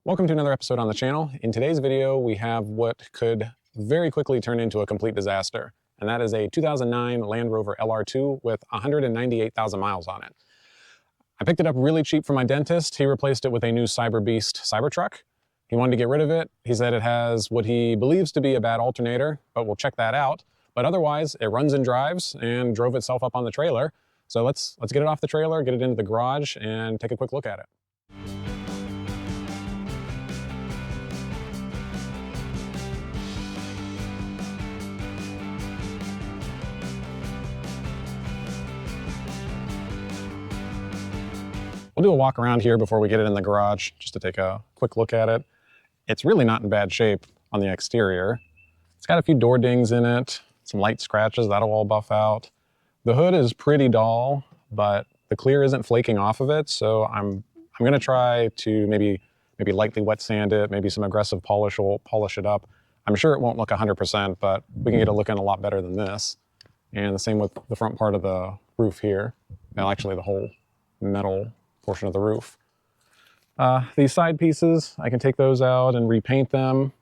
Welcome to another episode on the channel. In today's video, we have what could very quickly turn into a complete disaster, and that is a 2009 Land Rover LR2 with 198,000 miles on it. I picked it up really cheap from my dentist. He replaced it with a new Cyber Beast Cybertruck. He wanted to get rid of it. He said it has what he believes to be a bad alternator, but we'll check that out. But otherwise, it runs and drives and drove itself up on the trailer. So let's get it off the trailer, get it into the garage, and take a quick look at it. We'll do a walk around here before we get it in the garage, just to take a quick look at it. It's really not in bad shape on the exterior. It's got a few door dings in it, some light scratches, that'll all buff out. The hood is pretty dull, but the clear isn't flaking off of it, so I'm gonna try to maybe lightly wet sand it, maybe some aggressive polish will polish it up. I'm sure it won't look 100%, but we can get it looking a lot better than this. And the same with the front part of the roof here. Well, actually the whole metal portion of the roof. These side pieces, I can take those out and repaint them.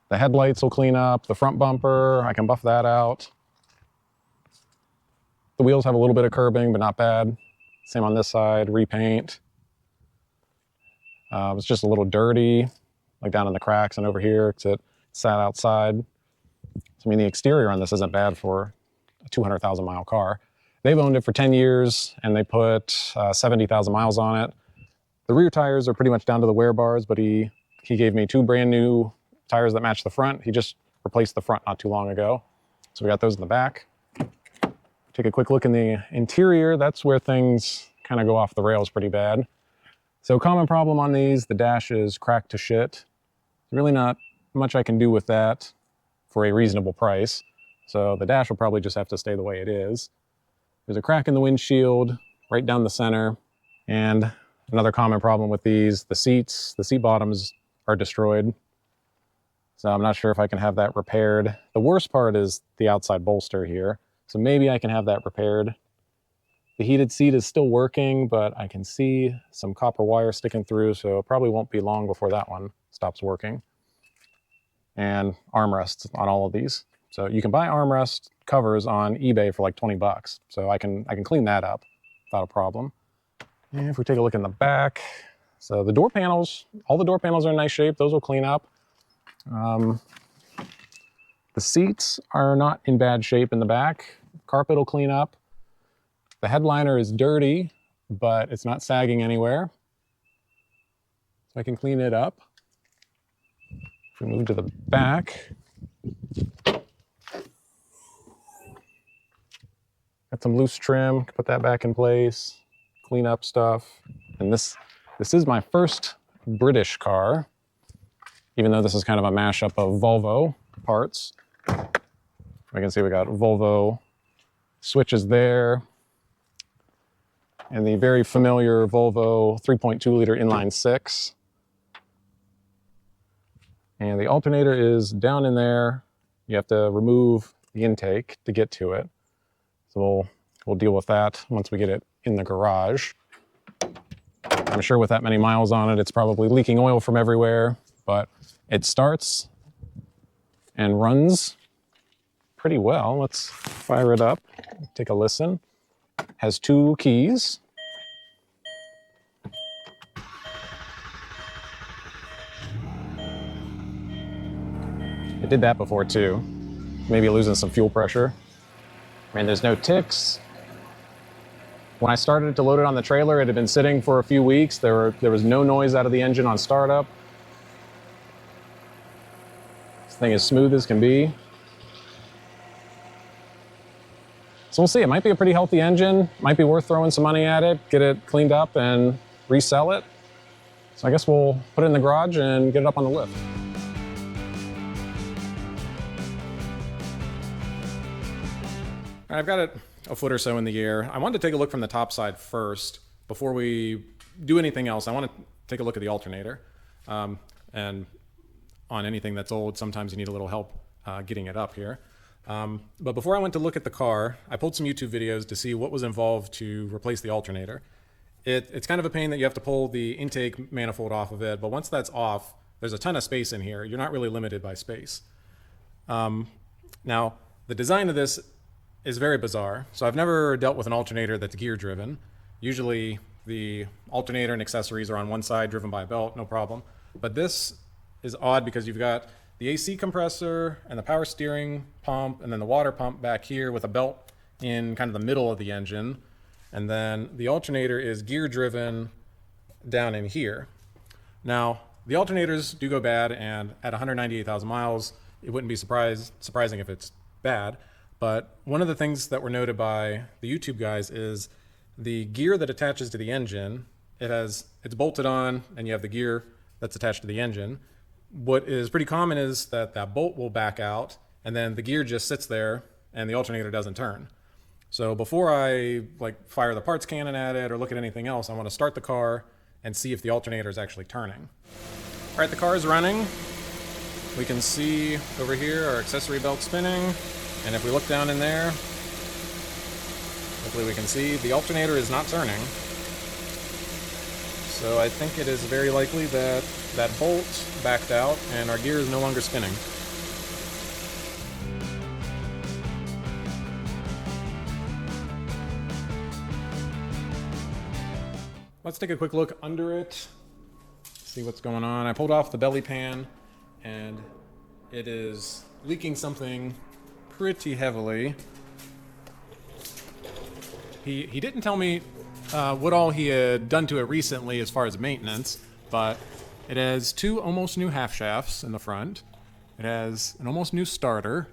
The headlights will clean up. The front bumper, I can buff that out. The wheels have a little bit of curbing, but not bad. Same on this side, repaint. It's just a little dirty, like down in the cracks and over here, because it sat outside. So, I mean, the exterior on this isn't bad for a 200,000 mile car. They've owned it for 10 years and they put 70,000 miles on it. The rear tires are pretty much down to the wear bars, but he gave me two brand new tires that match the front. He just replaced the front not too long ago. So we got those in the back. Take a quick look in the interior. That's where things kind of go off the rails pretty bad. So common problem on these, the dash is cracked to shit. Really not much I can do with that for a reasonable price. So the dash will probably just have to stay the way it is. There's a crack in the windshield right down the center. And another common problem with these, the seat bottoms are destroyed. So I'm not sure if I can have that repaired. The worst part is the outside bolster here. So maybe I can have that repaired. The heated seat is still working, but I can see some copper wire sticking through, so it probably won't be long before that one stops working. And armrests on all of these. So you can buy armrest covers on eBay for like 20 bucks. So I can clean that up without a problem. And if we take a look in the back, so the door panels, all the door panels are in nice shape. Those will clean up. The seats are not in bad shape in the back. Carpet will clean up. The headliner is dirty, but it's not sagging anywhere. So I can clean it up. If we move to the back, got some loose trim, put that back in place, clean up stuff. And this is my first British car, even though this is kind of a mashup of Volvo parts. We can see we got Volvo switches there, and the very familiar Volvo 3.2 liter inline six. And the alternator is down in there. You have to remove the intake to get to it. So we'll deal with that once we get it in the garage. I'm sure with that many miles on it, it's probably leaking oil from everywhere, but it starts and runs pretty well. Let's fire it up, take a listen. Has two keys. It did that before too. Maybe losing some fuel pressure. I mean, there's no ticks. When I started to load it on the trailer, it had been sitting for a few weeks. There was no noise out of the engine on startup. This thing is smooth as can be. So we'll see, it might be a pretty healthy engine. Might be worth throwing some money at it, get it cleaned up and resell it. So I guess we'll put it in the garage and get it up on the lift. I've got it a foot or so in the air. I wanted to take a look from the top side first before we do anything else. I want to take a look at the alternator. And on anything that's old, sometimes you need a little help getting it up here. But before I went to look at the car, I pulled some YouTube videos to see what was involved to replace the alternator. It's kind of a pain that you have to pull the intake manifold off of it, but once that's off, there's a ton of space in here. You're not really limited by space. Now, the design of this is very bizarre. So I've never dealt with an alternator that's gear driven. Usually the alternator and accessories are on one side, driven by a belt, no problem. But this is odd because you've got the AC compressor and the power steering pump and then the water pump back here with a belt in kind of the middle of the engine. And then the alternator is gear driven down in here. Now, the alternators do go bad, and at 198,000 miles, it wouldn't be surprising if it's bad. But one of the things that were noted by the YouTube guys is the gear that attaches to the engine, it's bolted on, and you have the gear that's attached to the engine. What is pretty common is that bolt will back out, and then the gear just sits there, and the alternator doesn't turn. So before I fire the parts cannon at it or look at anything else, I want to start the car and see if the alternator is actually turning. All right, the car is running. We can see over here our accessory belt spinning. And if we look down in there, hopefully we can see the alternator is not turning. So I think it is very likely that that bolt backed out and our gear is no longer spinning. Let's take a quick look under it, see what's going on. I pulled off the belly pan and it is leaking something pretty heavily. He didn't tell me what all he had done to it recently as far as maintenance, but it has two almost new half shafts in the front. It has an almost new starter.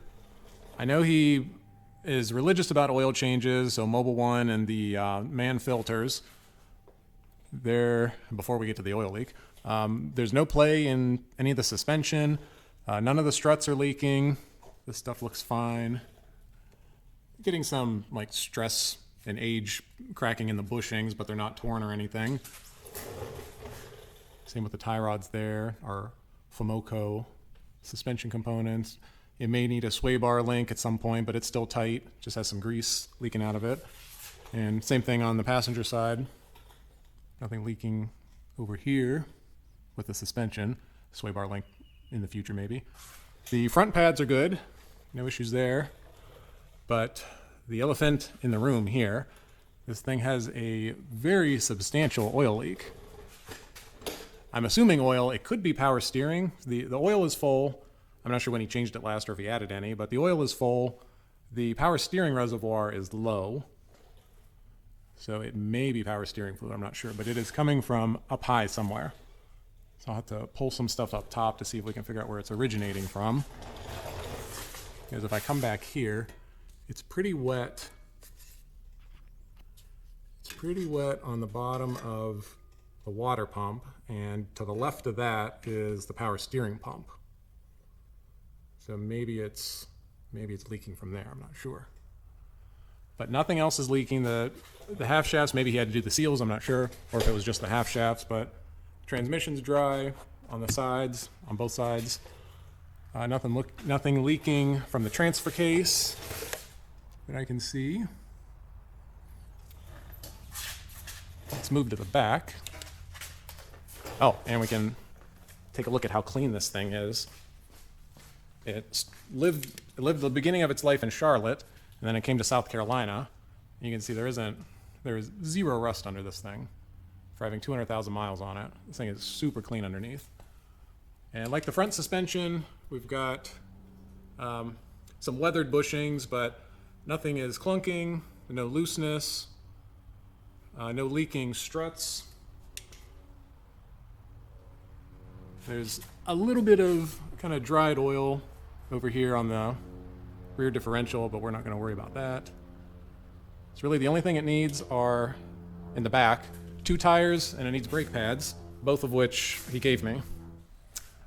I know he is religious about oil changes, so Mobil 1 and the man filters. There, before we get to the oil leak, there's no play in any of the suspension. None of the struts are leaking. This stuff looks fine. Getting some stress and age cracking in the bushings, but they're not torn or anything. Same with the tie rods there, our FoMoCo suspension components. It may need a sway bar link at some point, but it's still tight. Just has some grease leaking out of it. And same thing on the passenger side. Nothing leaking over here with the suspension. Sway bar link in the future maybe. The front pads are good. No issues there. But the elephant in the room here, this thing has a very substantial oil leak. I'm assuming oil. It could be power steering. The oil is full. I'm not sure when he changed it last or if he added any, but the oil is full. The power steering reservoir is low. So it may be power steering fluid, I'm not sure, but it is coming from up high somewhere. So I'll have to pull some stuff up top to see if we can figure out where it's originating from. Because if I come back here, it's pretty wet. It's pretty wet on the bottom of the water pump, and to the left of that is the power steering pump. So maybe it's leaking from there, I'm not sure. But nothing else is leaking. The half shafts, maybe he had to do the seals, I'm not sure, or if it was just the half shafts, but transmission's dry on the sides, on both sides. Nothing leaking from the transfer case that I can see. Let's move to the back. Oh, and we can take a look at how clean this thing is. It lived the beginning of its life in Charlotte, and then it came to South Carolina. You can see there is zero rust under this thing for having 200,000 miles on it. This thing is super clean underneath. And like the front suspension, we've got some weathered bushings, but nothing is clunking, no looseness, no leaking struts. There's a little bit of kind of dried oil over here on the rear differential, but we're not going to worry about that. It's really the only thing it needs are, in the back, 2 tires, and it needs brake pads, both of which he gave me.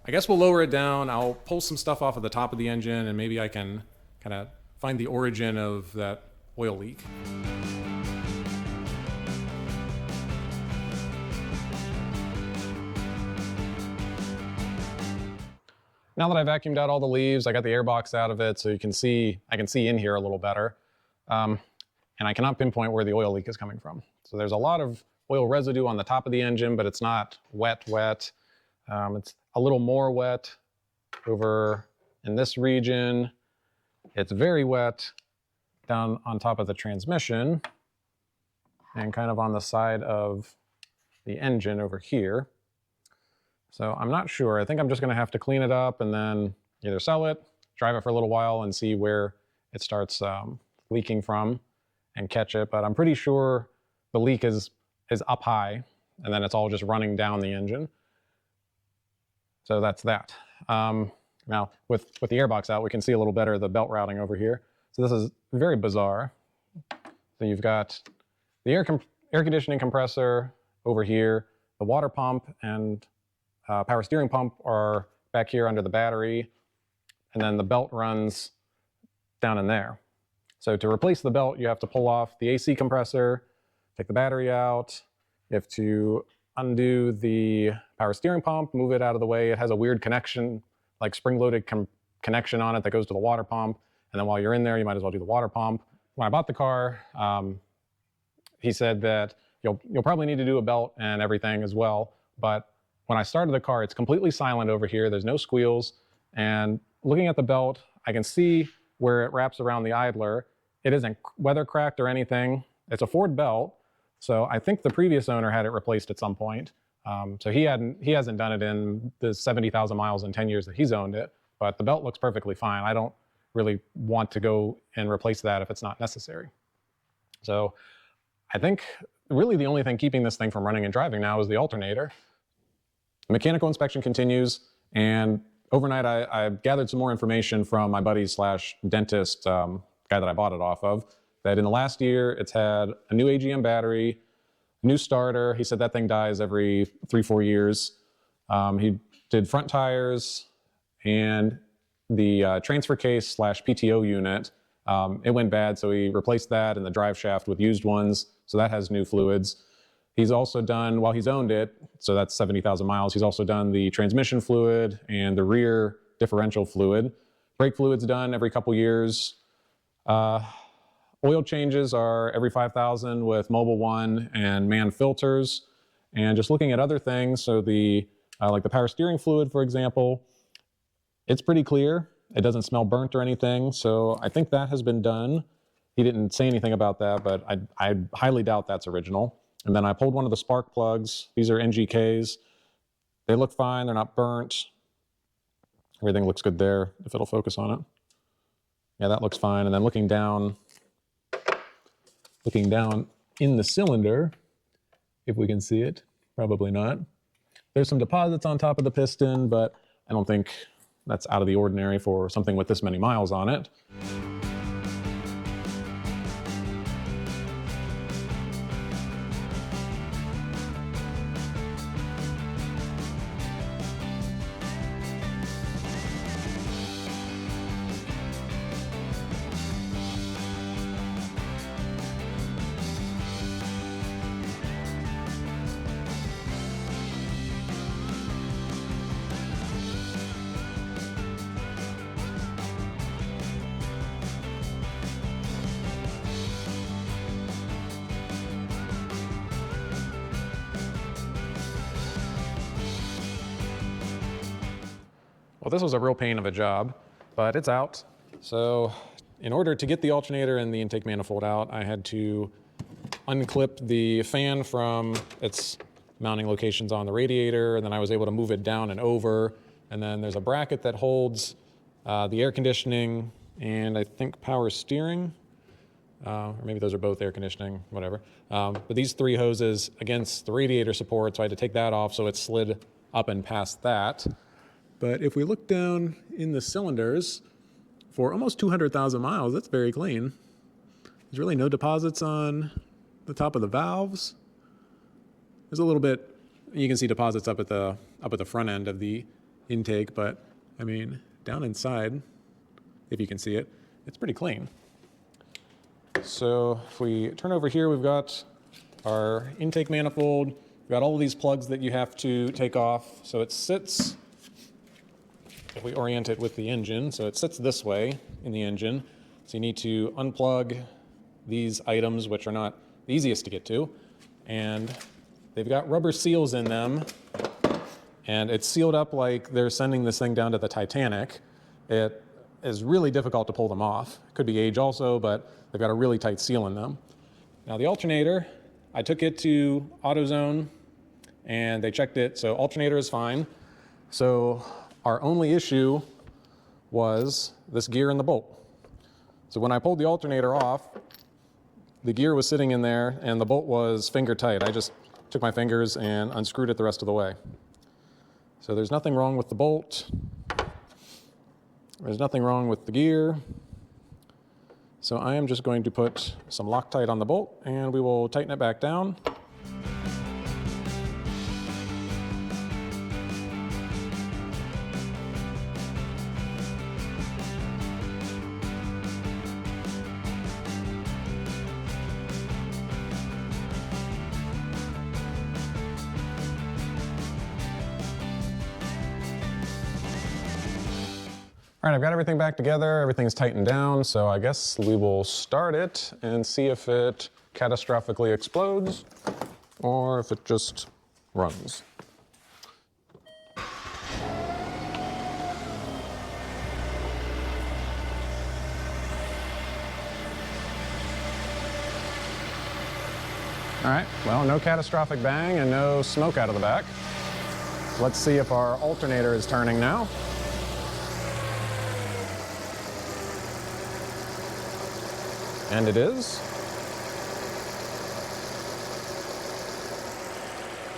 I guess we'll lower it down. I'll pull some stuff off of the top of the engine, and maybe I can kind of find the origin of that oil leak. Now that I vacuumed out all the leaves, I got the airbox out of it, so I can see in here a little better. And I cannot pinpoint where the oil leak is coming from. So there's a lot of oil residue on the top of the engine, but it's not wet. It's a little more wet over in this region. It's very wet down on top of the transmission and kind of on the side of the engine over here. So I'm not sure. I think I'm just going to have to clean it up and then either sell it, drive it for a little while and see where it starts leaking from and catch it. But I'm pretty sure the leak is up high and then it's all just running down the engine. So that's that. Now with the airbox out, we can see a little better the belt routing over here. So this is very bizarre. So you've got the air conditioning compressor over here, the water pump and power steering pump are back here under the battery, and then the belt runs down in there. So to replace the belt, you have to pull off the AC compressor, take the battery out, you have to undo the power steering pump, move it out of the way. It has a weird connection, like spring-loaded connection on it that goes to the water pump, and then while you're in there, you might as well do the water pump. When I bought the car, he said that you'll probably need to do a belt and everything as well, but when I started the car, it's completely silent over here. There's no squeals. And looking at the belt, I can see where it wraps around the idler. It isn't weather cracked or anything. It's a Ford belt. So I think the previous owner had it replaced at some point. So he hasn't done it in the 70,000 miles in 10 years that he's owned it, but the belt looks perfectly fine. I don't really want to go and replace that if it's not necessary. So I think really the only thing keeping this thing from running and driving now is the alternator. Mechanical inspection continues, and overnight I gathered some more information from my buddy / dentist guy that I bought it off of, that in the last year it's had a new AGM battery, new starter. He said that thing dies every 3-4 years. He did front tires and the transfer case / PTO unit. It went bad, so he replaced that and the drive shaft with used ones, so that has new fluids. He's also done, while he's owned it, so that's 70,000 miles, he's also done the transmission fluid and the rear differential fluid. Brake fluid's done every couple years. Oil changes are every 5,000 with Mobil 1 and man filters. And just looking at other things, so the like the power steering fluid, for example, it's pretty clear. It doesn't smell burnt or anything, so I think that has been done. He didn't say anything about that, but I highly doubt that's original. And then I pulled one of the spark plugs. These are NGKs. They look fine. They're not burnt. Everything looks good there, if it'll focus on it. Yeah, that looks fine. And then looking down in the cylinder, if we can see it, probably not. There's some deposits on top of the piston, but I don't think that's out of the ordinary for something with this many miles on it. Well, this was a real pain of a job, but it's out. So in order to get the alternator and the intake manifold out, I had to unclip the fan from its mounting locations on the radiator, and then I was able to move it down and over. And then there's a bracket that holds the air conditioning and I think power steering, or maybe those are both air conditioning, whatever. But these 3 hoses against the radiator support, so I had to take that off, so it slid up and past that. But if we look down in the cylinders, for almost 200,000 miles, that's very clean. There's really no deposits on the top of the valves. There's a little bit, you can see deposits up at the front end of the intake, but I mean, down inside, if you can see it, it's pretty clean. So if we turn over here, we've got our intake manifold. We've got all of these plugs that you have to take off. So it sits, if we orient it with the engine, so it sits this way in the engine. So you need to unplug these items, which are not the easiest to get to, and They've got rubber seals in them, and it's sealed up like they're sending this thing down to the Titanic. It is really difficult to pull them off. Could be age also, but they've got a really tight seal in them. Now the alternator, I took it to AutoZone and they checked it, so alternator is fine. So our only issue was this gear and the bolt. So when I pulled the alternator off, the gear was sitting in there and the bolt was finger tight. I just took my fingers and unscrewed it the rest of the way. So there's nothing wrong with the bolt. There's nothing wrong with the gear. So I am just going to put some Loctite on the bolt and we will tighten it back down. All right, I've got everything back together, everything's tightened down, so I guess we will start it and see if it catastrophically explodes or if it just runs. All right, well, no catastrophic bang and no smoke out of the back. Let's see if our alternator is turning now. And it is.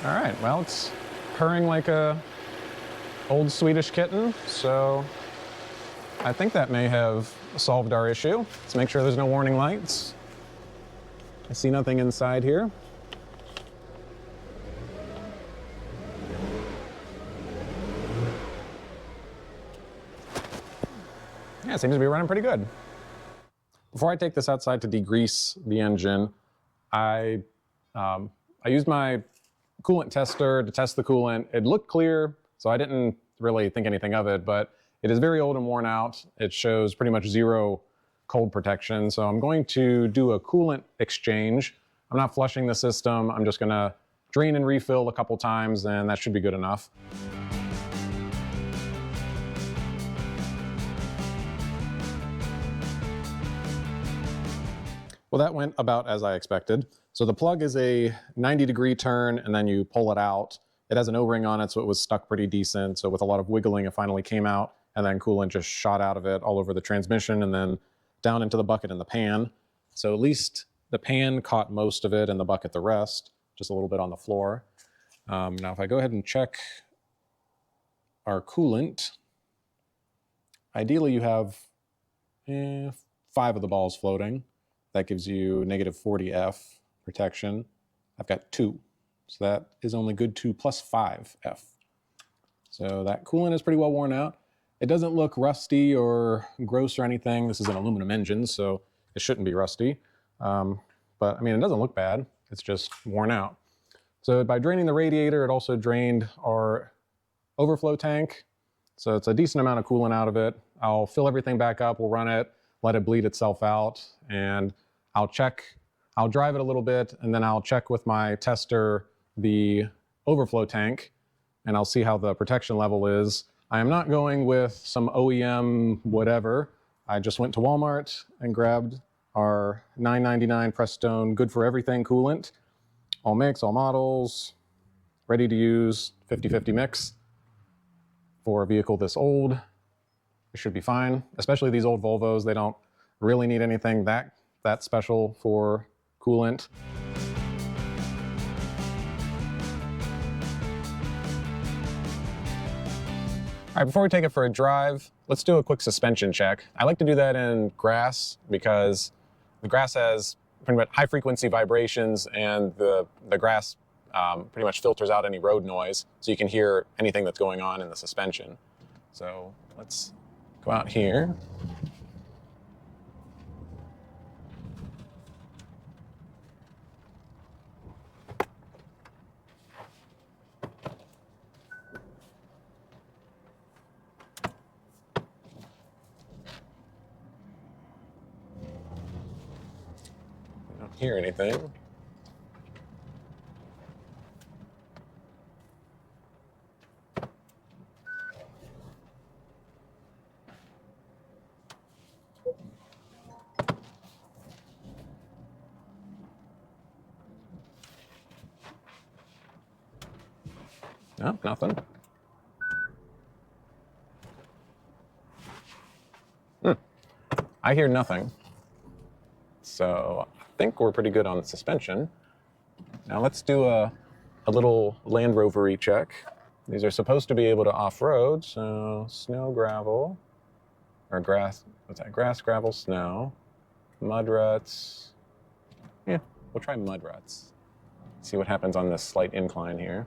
All right, well, it's purring like a old Swedish kitten, so I think that may have solved our issue. Let's make sure there's no warning lights. I see nothing inside here. Yeah, it seems to be running pretty good. Before I take this outside to degrease the engine, I used my coolant tester to test the coolant. It looked clear, so I didn't really think anything of it, but it is very old and worn out. It shows pretty much zero cold protection, so I'm going to do a coolant exchange. I'm not flushing the system. I'm just gonna drain and refill a couple times, and that should be good enough. Well, that went about as I expected. So the plug is a 90-degree turn, and then you pull it out. It has an O-ring on it, so it was stuck pretty decent. So with a lot of wiggling, it finally came out, and then coolant just shot out of it all over the transmission and then down into the bucket in the pan. So at least the pan caught most of it and the bucket the rest, just a little bit on the floor. Now, if I go ahead and check our coolant, ideally you have 5 of the balls floating. That gives you negative 40 F protection. I've got 2, so that is only good to plus 5 F. So that coolant is pretty well worn out. It doesn't look rusty or gross or anything. This is an aluminum engine, so it shouldn't be rusty. But I mean, it doesn't look bad. It's just worn out. So by draining the radiator, it also drained our overflow tank. So it's a decent amount of coolant out of it. I'll fill everything back up, we'll run it, let it bleed itself out, and I'll drive it a little bit, and then I'll check with my tester the overflow tank, and I'll see how the protection level is. I am not going with some OEM whatever. I just went to Walmart and grabbed our $9.99 Prestone Good for Everything coolant. All makes, all models, ready to use, 50-50 mix. For a vehicle this old, it should be fine, especially these old Volvos. They don't really need anything that special for coolant. All right, before we take it for a drive, let's do a quick suspension check. I like to do that in grass because the grass has pretty much high frequency vibrations, and the grass pretty much filters out any road noise, so you can hear anything that's going on in the suspension. So let's go out here. I don't hear anything. No, nothing. I hear nothing. So I think we're pretty good on the suspension. Now let's do a little Land Rover check. These are supposed to be able to off-road, so snow, gravel, or grass, what's that? Grass, gravel, snow, mud ruts. Yeah, we'll try mud ruts. See what happens on this slight incline here.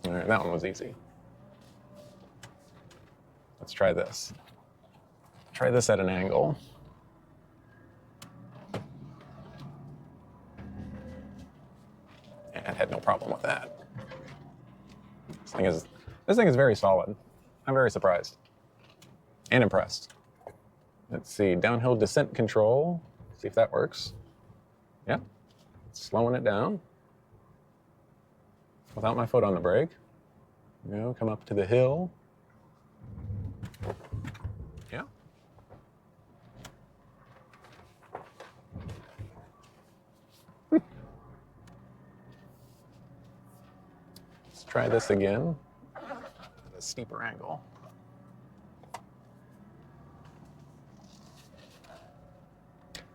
All right, that one was easy. Let's try this. Try this at an angle. And had no problem with that. This thing is very solid. I'm very surprised and impressed. Let's see, downhill descent control. See if that works. Yeah, slowing it down without my foot on the brake. You know, come up to the hill. Yeah. Let's try this again at a steeper angle.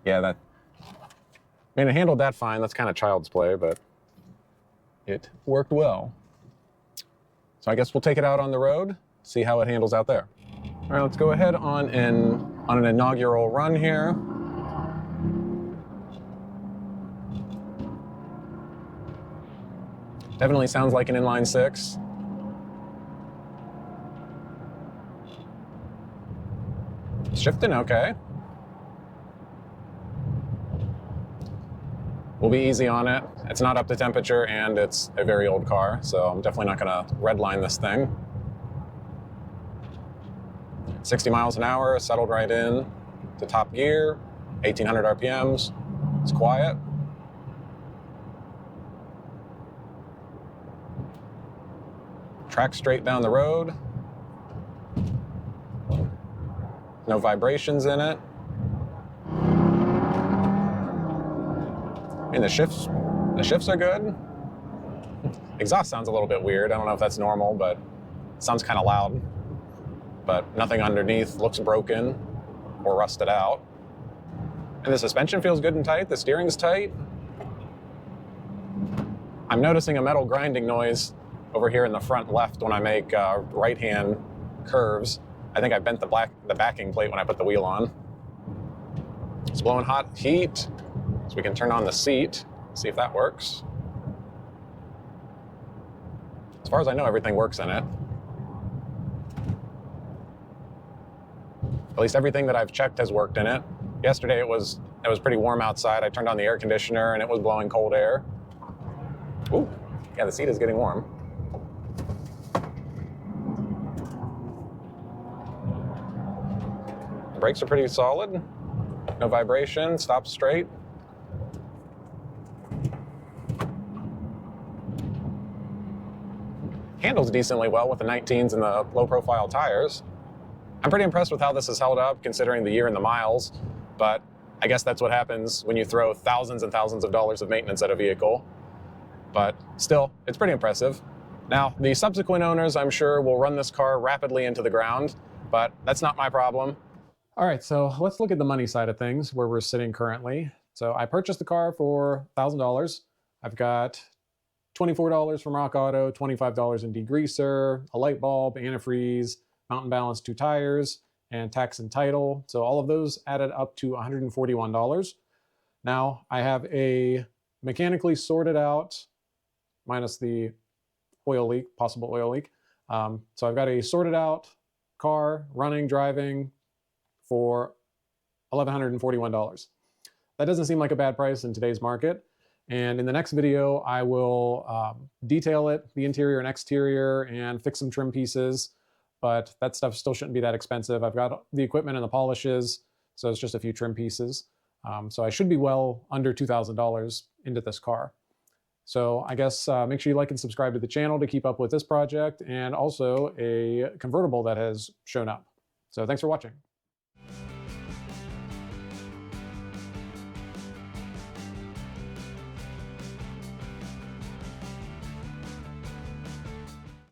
Yeah, it handled that fine. That's kind of child's play, but it worked well. So I guess we'll take it out on the road, see how it handles out there. All right, let's go ahead on an inaugural run here. Definitely sounds like an inline six. Shifting okay. We'll be easy on it. It's not up to temperature and it's a very old car, so I'm definitely not gonna redline this thing. 60 miles an hour, settled right in to top gear, 1800 RPMs. It's quiet. Track straight down the road. No vibrations in it. I mean, the shifts are good. Exhaust sounds a little bit weird. I don't know if that's normal, but it sounds kind of loud. But nothing underneath looks broken or rusted out. And the suspension feels good and tight. The steering's tight. I'm noticing a metal grinding noise over here in the front left when I make right-hand curves. I think I bent the backing plate when I put the wheel on. It's blowing hot heat. So we can turn on the seat, see if that works. As far as I know, everything works in it. At least everything that I've checked has worked in it. Yesterday it was pretty warm outside. I turned on the air conditioner and it was blowing cold air. Ooh, yeah, the seat is getting warm. The brakes are pretty solid. No vibration, stops straight. Handles decently well with the 19s and the low-profile tires. I'm pretty impressed with how this has held up, considering the year and the miles, but I guess that's what happens when you throw thousands and thousands of dollars of maintenance at a vehicle. But still, it's pretty impressive. Now, the subsequent owners, I'm sure, will run this car rapidly into the ground, but that's not my problem. All right, so let's look at the money side of things, where we're sitting currently. So I purchased the car for $1,000. I've got $24 from Rock Auto, $25 in degreaser, a light bulb, antifreeze, mountain balance, 2 tires, and tax and title. So all of those added up to $141. Now I have a mechanically sorted out, minus the oil leak, possible oil leak. So I've got a sorted out car, running, driving, for $1,141. That doesn't seem like a bad price in today's market. And in the next video, I will detail it, the interior and exterior, and fix some trim pieces. But that stuff still shouldn't be that expensive. I've got the equipment and the polishes, so it's just a few trim pieces. So I should be well under $2,000 into this car. So I guess make sure you like and subscribe to the channel to keep up with this project, and also a convertible that has shown up. So thanks for watching.